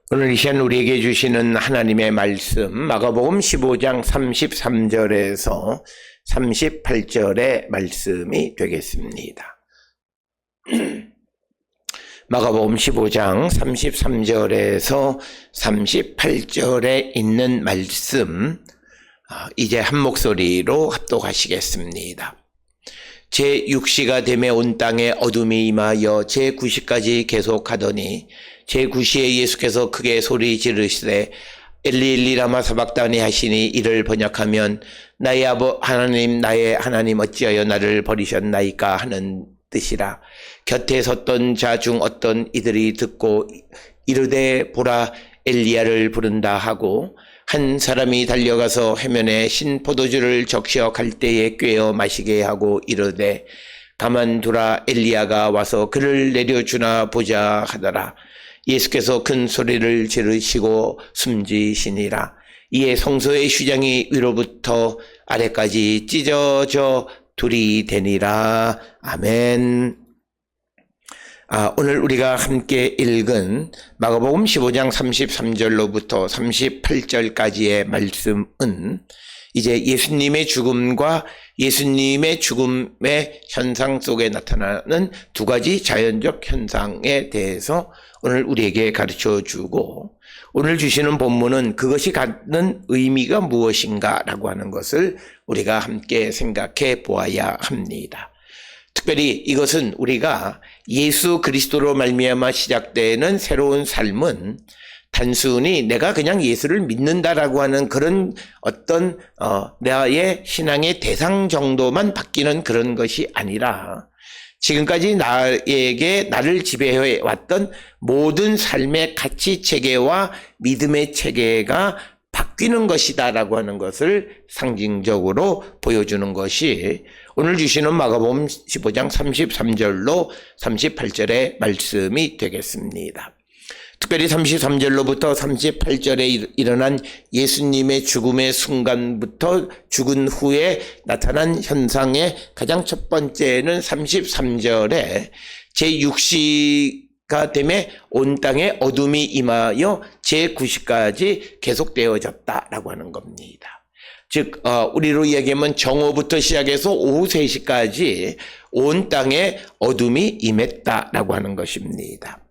오늘 이 시간 우리에게 주시는 하나님의 말씀 마가복음 15장 33절에서 38절의 말씀이 되겠습니다. 마가복음 15장 33절에서 38절에 있는 말씀 이제 한 목소리로 합독하시겠습니다. 제6시가 되매 온 땅에 어둠이 임하여 제9시까지 계속하더니 제9시에 예수께서 크게 소리 지르시되 엘리 엘리 라마 사박다니 하시니 이를 번역하면 나의 하나님 나의 하나님 어찌하여 나를 버리셨나이까 하는 뜻이라. 곁에 섰던 자 중 어떤 이들이 듣고 이르되 보라 엘리야를 부른다 하고 한 사람이 달려가서 해면에 신 포도주를 적셔 갈대에 꿰어 마시게 하고 이르되 가만두라 엘리야가 와서 그를 내려주나 보자 하더라. 예수께서 큰 소리를 지르시고 숨지시니라. 이에 성소의 휘장이 위로부터 아래까지 찢어져 둘이 되니라. 아멘. 오늘 우리가 함께 읽은 마가복음 15장 33절로부터 38절까지의 말씀은 이제 예수님의 죽음과 예수님의 죽음의 현상 속에 나타나는 두 가지 자연적 현상에 대해서 오늘 우리에게 가르쳐 주고, 오늘 주시는 본문은 그것이 갖는 의미가 무엇인가 라고 하는 것을 우리가 함께 생각해 보아야 합니다. 특별히 이것은 우리가 예수 그리스도로 말미암아 시작되는 새로운 삶은 단순히 내가 그냥 예수를 믿는다라고 하는 그런 어떤 나의 신앙의 대상 정도만 바뀌는 그런 것이 아니라 지금까지 나를 지배해 왔던 모든 삶의 가치 체계와 믿음의 체계가 바뀌는 것이다라고 하는 것을 상징적으로 보여주는 것이 오늘 주시는 마가복음 15장 33절로 38절의 말씀이 되겠습니다. 특별히 33절로부터 38절에 일어난 예수님의 죽음의 순간부터 죽은 후에 나타난 현상의 가장 첫 번째는 33절에 제6시가 되매 온 땅에 어둠이 임하여 제9시까지 계속되어졌다라고 하는 겁니다. 즉 우리로 이야기하면 정오부터 시작해서 오후 3시까지 온 땅에 어둠이 임했다라고 하는 것입니다.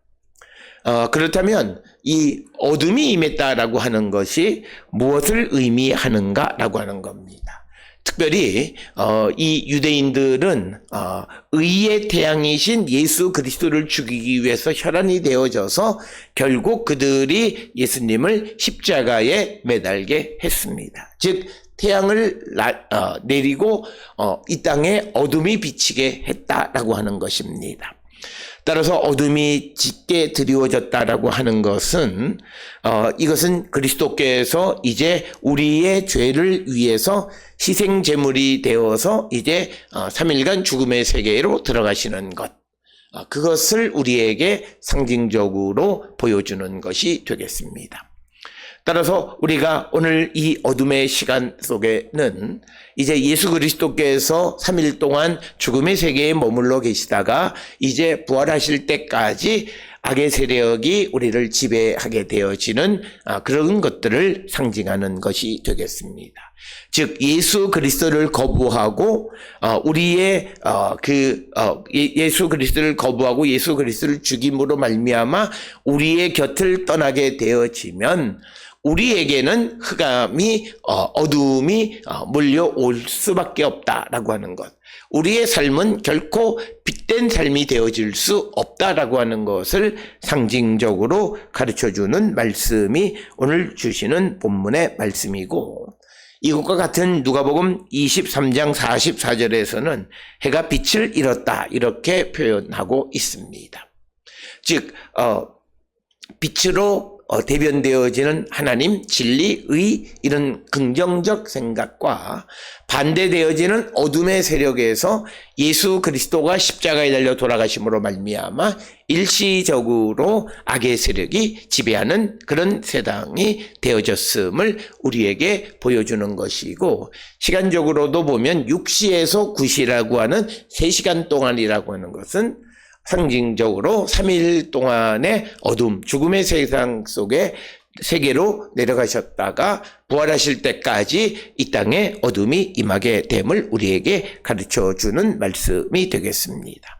그렇다면 이 어둠이 임했다라고 하는 것이 무엇을 의미하는가라고 하는 겁니다. 특별히 이 유대인들은 의의 태양이신 예수 그리스도를 죽이기 위해서 혈안이 되어져서 결국 그들이 예수님을 십자가에 매달게 했습니다. 즉 태양을 내리고 이 땅에 어둠이 비치게 했다라고 하는 것입니다. 따라서 어둠이 짙게 드리워졌다라고 하는 것은 이것은 그리스도께서 이제 우리의 죄를 위해서 희생 제물이 되어서 이제 3일간 죽음의 세계로 들어가시는 것, 그것을 우리에게 상징적으로 보여주는 것이 되겠습니다. 따라서 우리가 오늘 이 어둠의 시간 속에는 이제 예수 그리스도께서 3일 동안 죽음의 세계에 머물러 계시다가 이제 부활하실 때까지 악의 세력이 우리를 지배하게 되어지는 그런 것들을 상징하는 것이 되겠습니다. 즉 예수 그리스도를 거부하고 예수 그리스도를 거부하고 예수 그리스도를 죽임으로 말미암아 우리의 곁을 떠나게 되어지면 우리에게는 흑암이 어두움이 몰려올 수밖에 없다라고 하는 것, 우리의 삶은 결코 빛된 삶이 되어질 수 없다라고 하는 것을 상징적으로 가르쳐주는 말씀이 오늘 주시는 본문의 말씀이고, 이것과 같은 누가복음 23장 44절에서는 해가 빛을 잃었다 이렇게 표현하고 있습니다. 즉 빛으로 대변되어지는 하나님, 진리, 의 이런 긍정적 생각과 반대되어지는 어둠의 세력에서 예수 그리스도가 십자가에 달려 돌아가심으로 말미암아 일시적으로 악의 세력이 지배하는 그런 세상이 되어졌음을 우리에게 보여주는 것이고, 시간적으로도 보면 6시에서 9시라고 하는 3시간 동안이라고 하는 것은 상징적으로 3일 동안의 어둠, 죽음의 세상 속에 세계로 내려가셨다가 부활하실 때까지 이 땅에 어둠이 임하게 됨을 우리에게 가르쳐주는 말씀이 되겠습니다.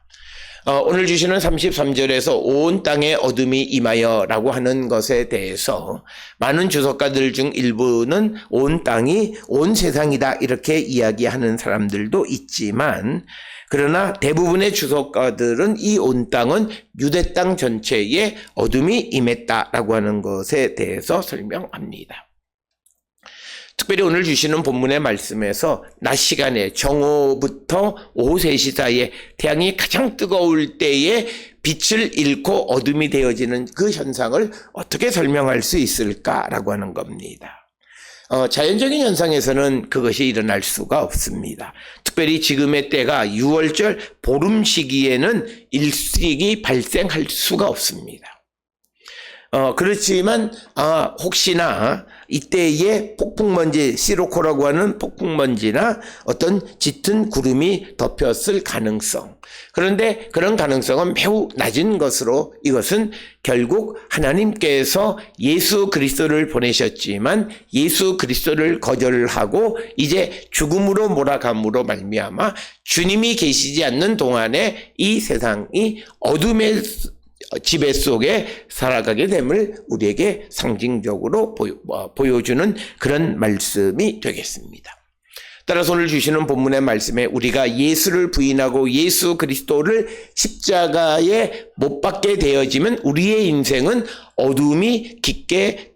오늘 주시는 33절에서 온 땅에 어둠이 임하여 라고 하는 것에 대해서 많은 주석가들 중 일부는 온 땅이 온 세상이다 이렇게 이야기하는 사람들도 있지만, 그러나 대부분의 주석가들은 이 온 땅은 유대 땅 전체에 어둠이 임했다라고 하는 것에 대해서 설명합니다. 특별히 오늘 주시는 본문의 말씀에서 낮 시간에 정오부터 오후 3시 사이에 태양이 가장 뜨거울 때에 빛을 잃고 어둠이 되어지는 그 현상을 어떻게 설명할 수 있을까라고 하는 겁니다. 자연적인 현상에서는 그것이 일어날 수가 없습니다. 특별히 지금의 때가 6월절 보름 시기에는 일식이 발생할 수가 없습니다. 그렇지만 혹시나 이때에 폭풍먼지, 시로코라고 하는 폭풍먼지나 어떤 짙은 구름이 덮였을 가능성, 그런데 그런 가능성은 매우 낮은 것으로, 이것은 결국 하나님께서 예수 그리스도를 보내셨지만 예수 그리스도를 거절하고 이제 죽음으로 몰아감으로 말미암아 주님이 계시지 않는 동안에 이 세상이 어둠의 지배 속에 살아가게 됨을 우리에게 상징적으로 보여주는 그런 말씀이 되겠습니다. 따라서 오늘 주시는 본문의 말씀에 우리가 예수를 부인하고 예수 그리스도를 십자가에 못 박게 되어지면 우리의 인생은 어둠이 깊게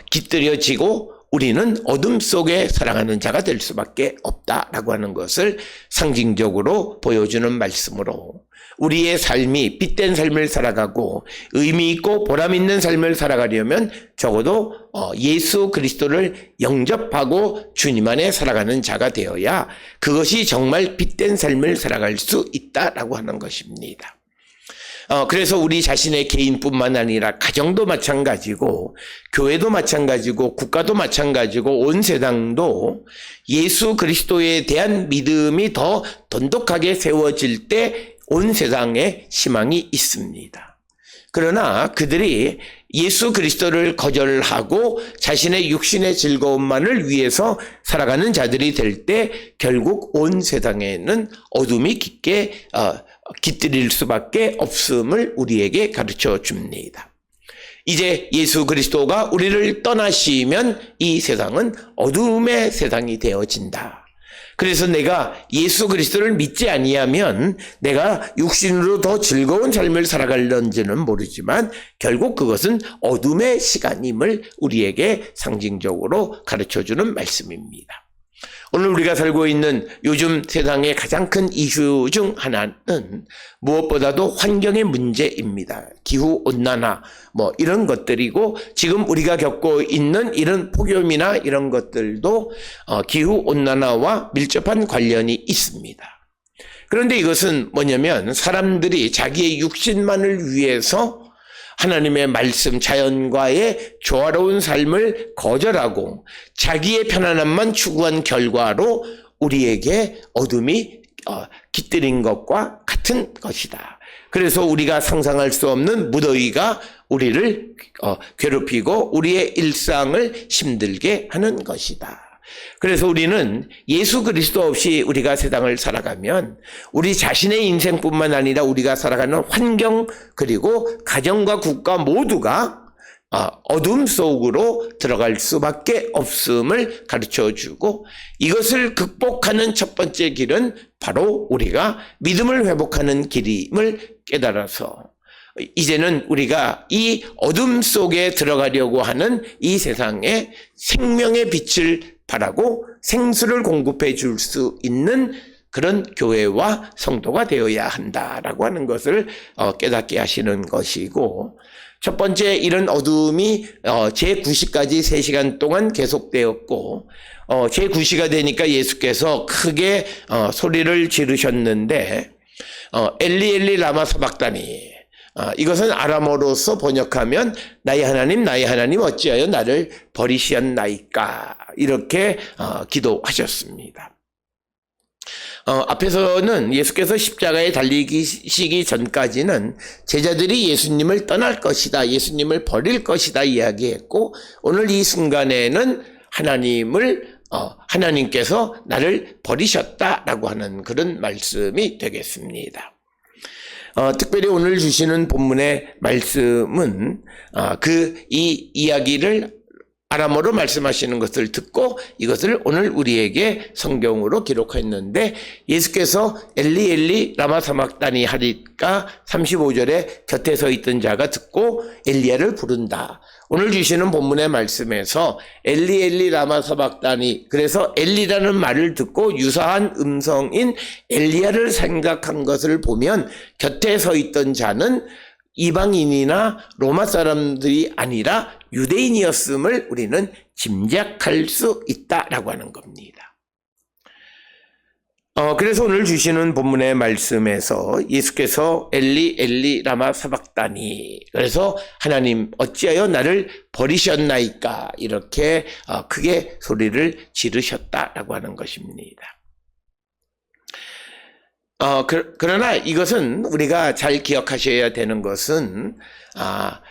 깃들여지고 우리는 어둠 속에 살아가는 자가 될 수밖에 없다라고 하는 것을 상징적으로 보여주는 말씀으로, 우리의 삶이 빛된 삶을 살아가고 의미 있고 보람 있는 삶을 살아가려면 적어도 예수 그리스도를 영접하고 주님 안에 살아가는 자가 되어야 그것이 정말 빛된 삶을 살아갈 수 있다라고 하는 것입니다. 그래서 우리 자신의 개인뿐만 아니라 가정도 마찬가지고 교회도 마찬가지고 국가도 마찬가지고 온 세상도 예수 그리스도에 대한 믿음이 더 돈독하게 세워질 때 온 세상에 희망이 있습니다. 그러나 그들이 예수 그리스도를 거절하고 자신의 육신의 즐거움만을 위해서 살아가는 자들이 될 때 결국 온 세상에는 어둠이 깊게 깃들일 수밖에 없음을 우리에게 가르쳐 줍니다. 이제 예수 그리스도가 우리를 떠나시면 이 세상은 어둠의 세상이 되어진다. 그래서 내가 예수 그리스도를 믿지 아니하면 내가 육신으로 더 즐거운 삶을 살아갈런지는 모르지만 결국 그것은 어둠의 시간임을 우리에게 상징적으로 가르쳐주는 말씀입니다. 오늘 우리가 살고 있는 요즘 세상의 가장 큰 이슈 중 하나는 무엇보다도 환경의 문제입니다. 기후온난화 이런 것들이고, 지금 우리가 겪고 있는 이런 폭염이나 이런 것들도 기후온난화와 밀접한 관련이 있습니다. 그런데 이것은 뭐냐면 사람들이 자기의 육신만을 위해서 하나님의 말씀, 자연과의 조화로운 삶을 거절하고 자기의 편안함만 추구한 결과로 우리에게 어둠이 깃들인 것과 같은 것이다. 그래서 우리가 상상할 수 없는 무더위가 우리를 괴롭히고 우리의 일상을 힘들게 하는 것이다. 그래서 우리는 예수 그리스도 없이 우리가 세상을 살아가면 우리 자신의 인생뿐만 아니라 우리가 살아가는 환경 그리고 가정과 국가 모두가 어둠 속으로 들어갈 수밖에 없음을 가르쳐주고, 이것을 극복하는 첫 번째 길은 바로 우리가 믿음을 회복하는 길임을 깨달아서 이제는 우리가 이 어둠 속에 들어가려고 하는 이 세상에 생명의 빛을 바라고 생수를 공급해 줄 수 있는 그런 교회와 성도가 되어야 한다라고 하는 것을 깨닫게 하시는 것이고, 첫 번째 이런 어둠이 제9시까지 3시간 동안 계속되었고, 제9시가 되니까 예수께서 크게 소리를 지르셨는데 엘리 엘리 라마 사박다니, 이것은 아람어로서 번역하면 나의 하나님 어찌하여 나를 버리시었나이까, 이렇게 기도하셨습니다. 앞에서는 예수께서 십자가에 달리시기 전까지는 제자들이 예수님을 떠날 것이다, 예수님을 버릴 것이다 이야기했고, 오늘 이 순간에는 하나님께서 나를 버리셨다라고 하는 그런 말씀이 되겠습니다. 특별히 오늘 주시는 본문의 말씀은 이 이야기를 아람어로 말씀하시는 것을 듣고 이것을 오늘 우리에게 성경으로 기록했는데, 예수께서 엘리 엘리 라마 사막다니 하니까 35절에 곁에 서 있던 자가 듣고 엘리야를 부른다. 오늘 주시는 본문의 말씀에서 엘리 엘리 라마 사막다니, 그래서 엘리라는 말을 듣고 유사한 음성인 엘리야를 생각한 것을 보면 곁에 서 있던 자는 이방인이나 로마 사람들이 아니라 유대인이었음을 우리는 짐작할 수 있다라고 하는 겁니다. 그래서 오늘 주시는 본문의 말씀에서 예수께서 엘리 엘리 라마 사박다니, 그래서 하나님 어찌하여 나를 버리셨나이까, 이렇게 크게 소리를 지르셨다라고 하는 것입니다. 그러나 이것은 우리가 잘 기억하셔야 되는 것은,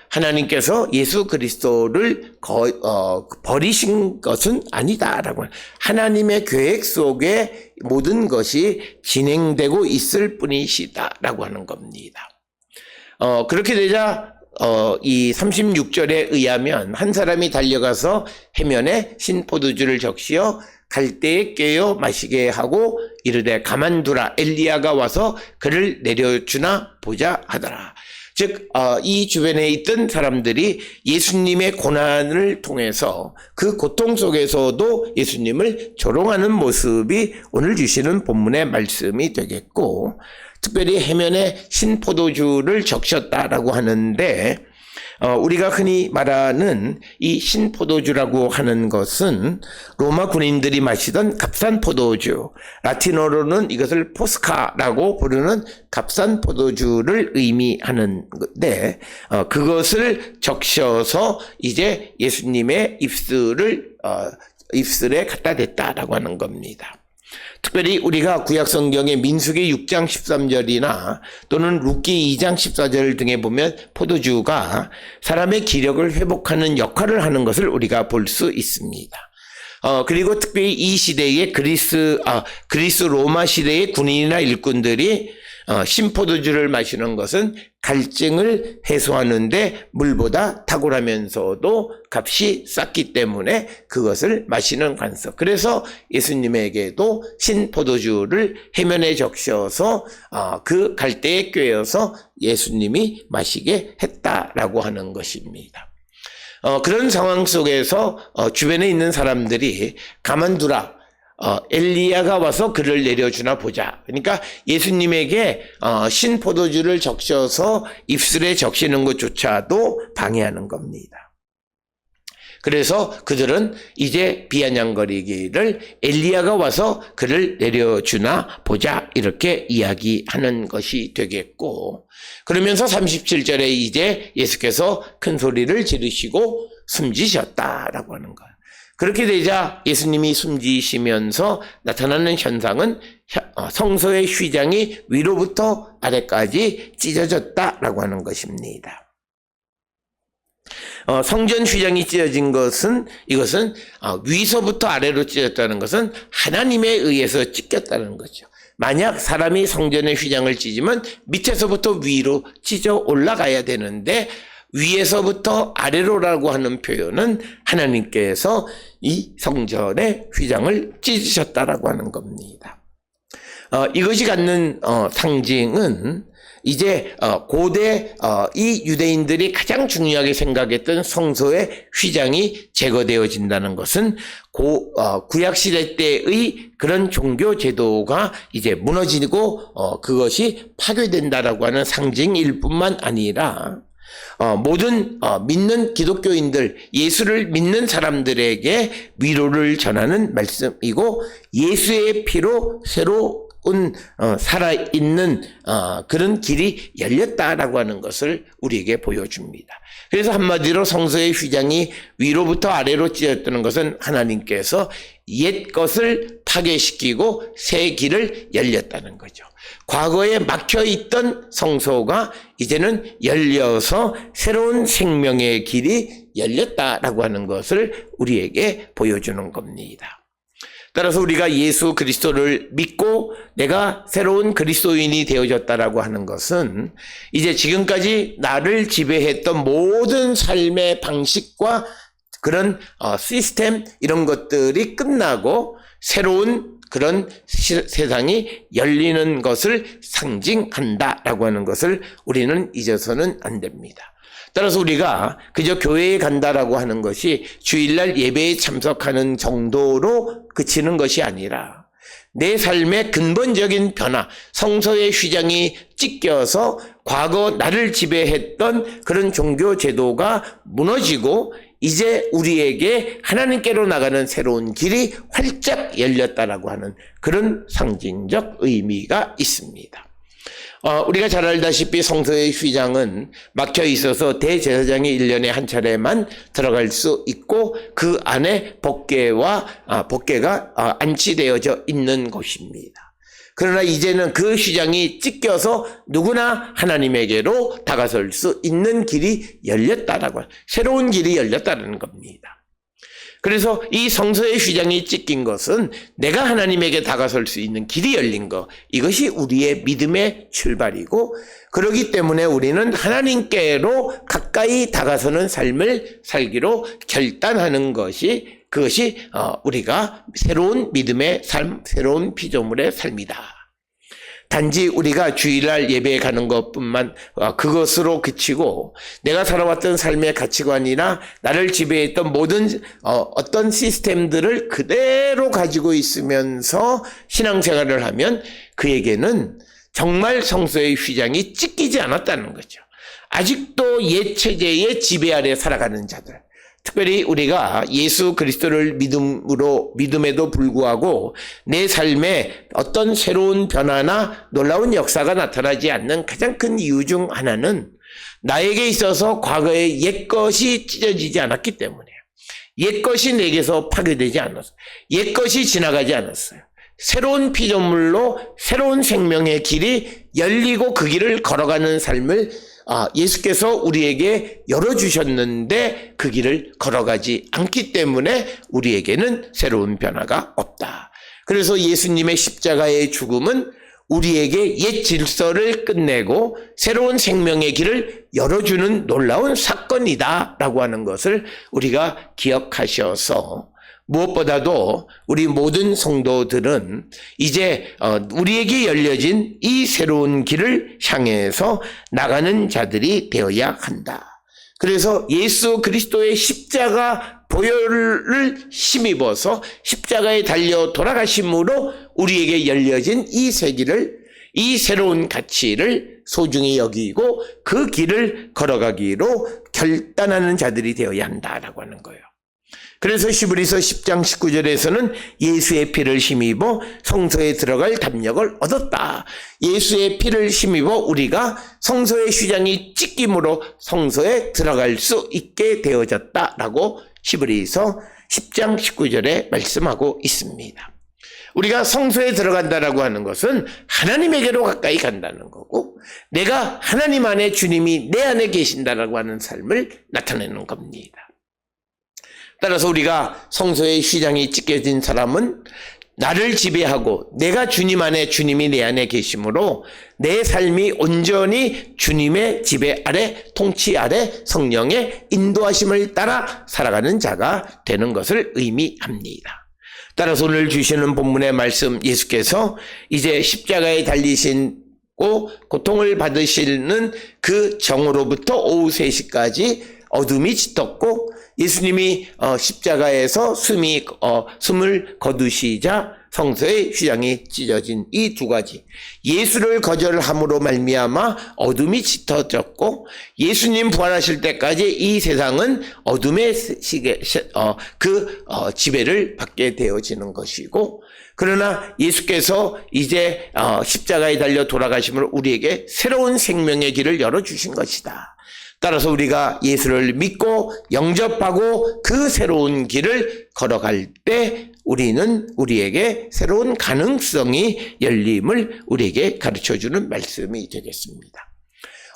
하나님께서 예수 그리스도를 버리신 것은 아니다라고, 하나님의 계획 속에 모든 것이 진행되고 있을 뿐이시다라고 하는 겁니다. 그렇게 되자 이 36절에 의하면 한 사람이 달려가서 해면에 신포도주를 적시어 갈대에 꿰어 마시게 하고 이르되 가만두라, 엘리야가 와서 그를 내려주나 보자 하더라. 즉 이 주변에 있던 사람들이 예수님의 고난을 통해서 그 고통 속에서도 예수님을 조롱하는 모습이 오늘 주시는 본문의 말씀이 되겠고, 특별히 해면에 신포도주를 적셨다라고 하는데, 우리가 흔히 말하는 이 신포도주라고 하는 것은 로마 군인들이 마시던 값싼 포도주, 라틴어로는 이것을 포스카라고 부르는 값싼 포도주를 의미하는데, 그것을 적셔서 이제 예수님의 입술에 갖다 댔다라고 하는 겁니다. 특별히 우리가 구약성경의 민수기 6장 13절이나 또는 룻기 2장 14절 등에 보면 포도주가 사람의 기력을 회복하는 역할을 하는 것을 우리가 볼 수 있습니다. 그리고 특별히 이 시대의 그리스 로마 시대의 군인이나 일꾼들이 신포도주를 마시는 것은 갈증을 해소하는데 물보다 탁월하면서도 값이 쌌기 때문에 그것을 마시는 관습. 그래서 예수님에게도 신포도주를 해면에 적셔서 그 갈대에 꿰어서 예수님이 마시게 했다라고 하는 것입니다. 그런 상황 속에서 주변에 있는 사람들이 가만두라, 엘리야가 와서 그를 내려주나 보자. 그러니까 예수님에게 신포도주를 적셔서 입술에 적시는 것조차도 방해하는 겁니다. 그래서 그들은 이제 비아냥거리기를 엘리야가 와서 그를 내려주나 보자, 이렇게 이야기하는 것이 되겠고, 그러면서 37절에 이제 예수께서 큰 소리를 지르시고 숨지셨다라고 하는 거예요. 그렇게 되자 예수님이 숨지시면서 나타나는 현상은 성소의 휘장이 위로부터 아래까지 찢어졌다라고 하는 것입니다. 성전 휘장이 찢어진 것은, 이것은 위서부터 아래로 찢어졌다는 것은 하나님에 의해서 찢겼다는 거죠. 만약 사람이 성전의 휘장을 찢으면 밑에서부터 위로 찢어 올라가야 되는데, 위에서부터 아래로라고 하는 표현은 하나님께서 이 성전의 휘장을 찢으셨다라고 하는 겁니다. 이것이 갖는 상징은 이제 고대 이 유대인들이 가장 중요하게 생각했던 성소의 휘장이 제거되어진다는 것은 구약시대 때의 그런 종교 제도가 이제 무너지고 그것이 파괴된다라고 하는 상징일 뿐만 아니라 모든 믿는 기독교인들, 예수를 믿는 사람들에게 위로를 전하는 말씀이고, 예수의 피로 새로운 살아있는 그런 길이 열렸다라고 하는 것을 우리에게 보여줍니다. 그래서 한마디로 성소의 휘장이 위로부터 아래로 찢어졌다는 것은 하나님께서 옛 것을 파괴시키고 새 길을 열렸다는 거죠. 과거에 막혀있던 성소가 이제는 열려서 새로운 생명의 길이 열렸다라고 하는 것을 우리에게 보여주는 겁니다. 따라서 우리가 예수 그리스도를 믿고 내가 새로운 그리스도인이 되어졌다라고 하는 것은 이제 지금까지 나를 지배했던 모든 삶의 방식과 그런 시스템 이런 것들이 끝나고 새로운 그런 세상이 열리는 것을 상징한다라고 하는 것을 우리는 잊어서는 안 됩니다. 따라서 우리가 그저 교회에 간다라고 하는 것이 주일날 예배에 참석하는 정도로 그치는 것이 아니라 내 삶의 근본적인 변화, 성서의 휘장이 찢겨서 과거 나를 지배했던 그런 종교 제도가 무너지고 이제 우리에게 하나님께로 나가는 새로운 길이 활짝 열렸다라고 하는 그런 상징적 의미가 있습니다. 우리가 잘 알다시피 성소의 휘장은 막혀 있어서 대제사장이 1년에 한 차례만 들어갈 수 있고 그 안에 법궤가 안치되어져 있는 곳입니다. 그러나 이제는 그 휘장이 찢겨서 누구나 하나님에게로 다가설 수 있는 길이 열렸다라고, 새로운 길이 열렸다는 겁니다. 그래서 이 성소의 휘장이 찢긴 것은 내가 하나님에게 다가설 수 있는 길이 열린 것, 이것이 우리의 믿음의 출발이고, 그렇기 때문에 우리는 하나님께로 가까이 다가서는 삶을 살기로 결단하는 것이, 그것이 우리가 새로운 믿음의 삶, 새로운 피조물의 삶이다. 단지 우리가 주일날 예배에 가는 것뿐만 그것으로 그치고 내가 살아왔던 삶의 가치관이나 나를 지배했던 모든 어떤 시스템들을 그대로 가지고 있으면서 신앙생활을 하면 그에게는 정말 성소의 휘장이 찢기지 않았다는 거죠. 아직도 옛 체제의 지배 아래 살아가는 자들, 특별히 우리가 예수 그리스도를 믿음에도 불구하고 내 삶에 어떤 새로운 변화나 놀라운 역사가 나타나지 않는 가장 큰 이유 중 하나는 나에게 있어서 과거의 옛것이 찢어지지 않았기 때문이에요. 옛것이 내게서 파괴되지 않았어요. 옛것이 지나가지 않았어요. 새로운 피조물로 새로운 생명의 길이 열리고 그 길을 걸어가는 삶을 예수께서 우리에게 열어주셨는데 그 길을 걸어가지 않기 때문에 우리에게는 새로운 변화가 없다. 그래서 예수님의 십자가의 죽음은 우리에게 옛 질서를 끝내고 새로운 생명의 길을 열어주는 놀라운 사건이다라고 하는 것을 우리가 기억하셔서 무엇보다도 우리 모든 성도들은 이제 우리에게 열려진 이 새로운 길을 향해서 나가는 자들이 되어야 한다. 그래서 예수 그리스도의 십자가 보혈을 힘입어서 십자가에 달려 돌아가심으로 우리에게 열려진 이 새 길을, 이 새로운 가치를 소중히 여기고 그 길을 걸어가기로 결단하는 자들이 되어야 한다라고 하는 거예요. 그래서 히브리서 10장 19절에서는 예수의 피를 힘입어 성소에 들어갈 담력을 얻었다. 예수의 피를 힘입어 우리가 성소의 휘장이 찢김으로 성소에 들어갈 수 있게 되어졌다라고 히브리서 10장 19절에 말씀하고 있습니다. 우리가 성소에 들어간다라고 하는 것은 하나님에게로 가까이 간다는 거고, 내가 하나님 안에 주님이 내 안에 계신다라고 하는 삶을 나타내는 겁니다. 따라서 우리가 성소의 휘장이 찢겨진 사람은 나를 지배하고 내가 주님 안에, 주님이 내 안에 계심으로 내 삶이 온전히 주님의 지배 아래, 통치 아래 성령의 인도하심을 따라 살아가는 자가 되는 것을 의미합니다. 따라서 오늘 주시는 본문의 말씀, 예수께서 이제 십자가에 달리시고 고통을 받으시는 그 정오로부터 오후 3시까지 어둠이 짙었고, 예수님이 십자가에서 숨을 거두시자 성소의 휘장이 찢어진 이 두 가지, 예수를 거절함으로 말미암아 어둠이 짙어졌고, 예수님 부활하실 때까지 이 세상은 어둠의 지배를 받게 되어지는 것이고, 그러나 예수께서 이제 십자가에 달려 돌아가심으로 우리에게 새로운 생명의 길을 열어주신 것이다. 따라서 우리가 예수를 믿고 영접하고 그 새로운 길을 걸어갈 때 우리는 우리에게 새로운 가능성이 열림을 우리에게 가르쳐주는 말씀이 되겠습니다.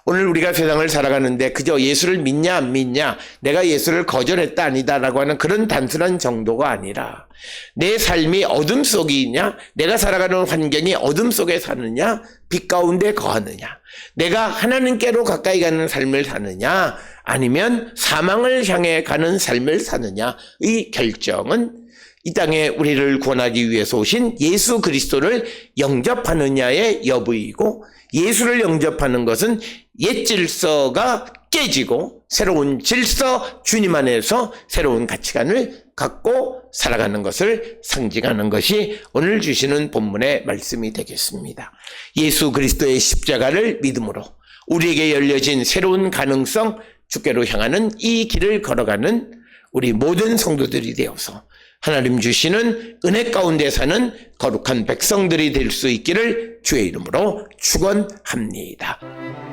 오늘 우리가 세상을 살아가는데 그저 예수를 믿냐 안 믿냐, 내가 예수를 거절했다 아니다라고 하는 그런 단순한 정도가 아니라 내 삶이 어둠 속이냐, 내가 살아가는 환경이 어둠 속에 사느냐, 빛 가운데 거하느냐, 내가 하나님께로 가까이 가는 삶을 사느냐, 아니면 사망을 향해 가는 삶을 사느냐, 이 결정은 이 땅에 우리를 구원하기 위해서 오신 예수 그리스도를 영접하느냐의 여부이고, 예수를 영접하는 것은 옛 질서가 깨지고 새로운 질서, 주님 안에서 새로운 가치관을 갖고 살아가는 것을 상징하는 것이 오늘 주시는 본문의 말씀이 되겠습니다. 예수 그리스도의 십자가를 믿음으로 우리에게 열려진 새로운 가능성, 주께로 향하는 이 길을 걸어가는 우리 모든 성도들이 되어서 하나님 주시는 은혜 가운데 사는 거룩한 백성들이 될 수 있기를 주의 이름으로 축원합니다.